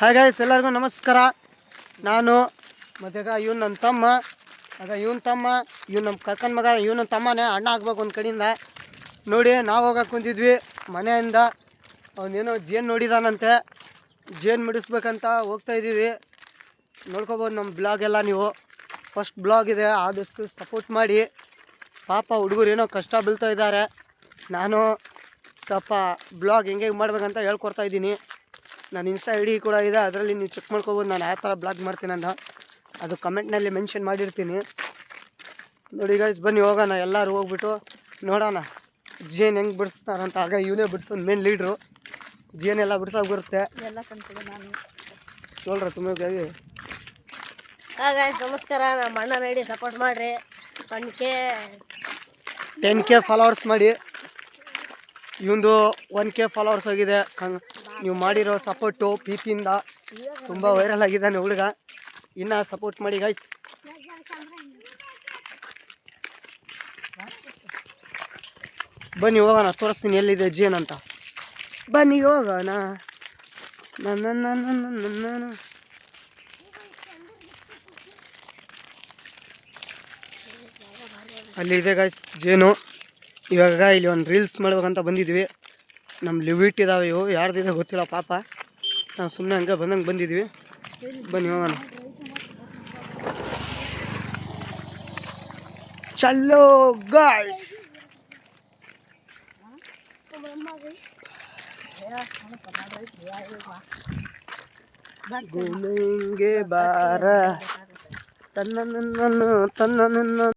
Hi guys, ಎಲ್ಲರಿಗೂ ನಮಸ್ಕಾರ. ನಾನು ಮತ್ತೆ ಇವನು ನನ್ನ ತಮ್ಮ, ಇವನ ತಮ್ಮ, ಇವ್ನು ನಮ್ಮ ಕಕ್ಕನ ಮಗ, ಇವನ ತಮ್ಮನೇ ಅಣ್ಣ ಆಗ್ಬೇಕು ಒಂದು ಕಡೆಯಿಂದ. ನೋಡಿ, ನಾವು ಹೋಗಕ್ಕೆ ಕುಂತಿದ್ವಿ ಮನೆಯಿಂದ. ಅವನೇನೋ ಜೇನು ನೋಡಿದಾನಂತೆ, ಜೇನು ಮಿಡಿಸ್ಬೇಕಂತ ಹೋಗ್ತಾಯಿದ್ದೀವಿ. ನೋಡ್ಕೋಬೋದು ನಮ್ಮ ಬ್ಲಾಗ್ ಎಲ್ಲ ನೀವು. ಫಸ್ಟ್ ಬ್ಲಾಗ್ ಇದೆ, ಆದಷ್ಟು ಸಪೋರ್ಟ್ ಮಾಡಿ. ಪಾಪ ಹುಡುಗರು ಏನೋ ಕಷ್ಟ ಬೀಳ್ತಾ ಇದ್ದಾರೆ. ನಾನು ಸ್ವಲ್ಪ ಬ್ಲಾಗ್ ಹೆಂಗೆ ಮಾಡ್ಬೇಕಂತ ಹೇಳ್ಕೊಡ್ತಾಯಿದ್ದೀನಿ. ನಾನು ಇನ್ಸ್ಟಾ ಐ ಡಿ ಕೂಡ ಇದೆ, ಅದರಲ್ಲಿ ನೀವು ಚೆಕ್ ಮಾಡ್ಕೋಬೋದು ನಾನು ಯಾವ ಥರ ಬ್ಲಾಗ್ ಮಾಡ್ತೀನಿ ಅಂತ. ಅದು ಕಮೆಂಟ್ನಲ್ಲಿ ಮೆನ್ಷನ್ ಮಾಡಿರ್ತೀನಿ. ನೋಡಿ ಗೈಸ್, ಬನ್ನಿ ಹೋಗೋಣ. ಎಲ್ಲರೂ ಹೋಗ್ಬಿಟ್ಟು ನೋಡೋಣ ಜೇನು ಹೆಂಗೆ ಬಿಡಿಸ್ತಾರಂತ. ಆಗ ಇವನೇ ಬಿಡಿಸೋದು ಮೇನ್ ಲೀಡ್ರು. ಜೇನೆಲ್ಲ ಬಿಡ್ಸೋಕೆ ಬರುತ್ತೆ ನೋಡ್ರಿ. ತುಂಬ ನಮಸ್ಕಾರ. ನಮ್ಮ ಅಣ್ಣ ನೋಡಿ ಸಪೋರ್ಟ್ ಮಾಡಿರಿ. 10K ಫಾಲೋವರ್ಸ್ ಮಾಡಿ. ಇವಂದು 1K ಫಾಲೋವರ್ಸ್ ಆಗಿದೆ. ನೀವು ಮಾಡಿರೋ ಸಪೋರ್ಟು ಪ್ರೀತಿಯಿಂದ ತುಂಬ ವೈರಲ್ ಆಗಿದ್ದಾನೆ ಹುಡುಗ. ಇನ್ನೂ ಸಪೋರ್ಟ್ ಮಾಡಿ ಗೈಸ್. ಬನ್ನಿ ಹೋಗೋಣ, ತೋರಿಸ್ತೀನಿ ಎಲ್ಲಿದೆ ಜೇನ್ ಅಂತ. ಬನ್ನಿ ಹೋಗೋಣ. ನನ್ನ ಅಲ್ಲಿದೆ ಗೈಸ್ ಜೇನು. ಇವಾಗ ಇಲ್ಲಿ ಒಂದು ರೀಲ್ಸ್ ಮಾಡ್ಬೇಕಂತ ಬಂದಿದ್ವಿ. ನಮ್ಮ ಲಿಮಿಟ್ ಇದಾವೆ ಇವು, ಯಾರ್ದಿದೆ ಗೊತ್ತಿಲ್ಲ ಪಾಪ. ನಾವು ಸುಮ್ಮನೆ ಹಂಗೆ ಬಂದಂಗೆ ಬಂದಿದ್ವಿ. ಬನ್ನಿ ಹೋಗೋಣ. ಚಲೋ ಗಾಯ್ಸ್. ಗೋಲಿಂಗೆ ಬಾರ ತನ್ನ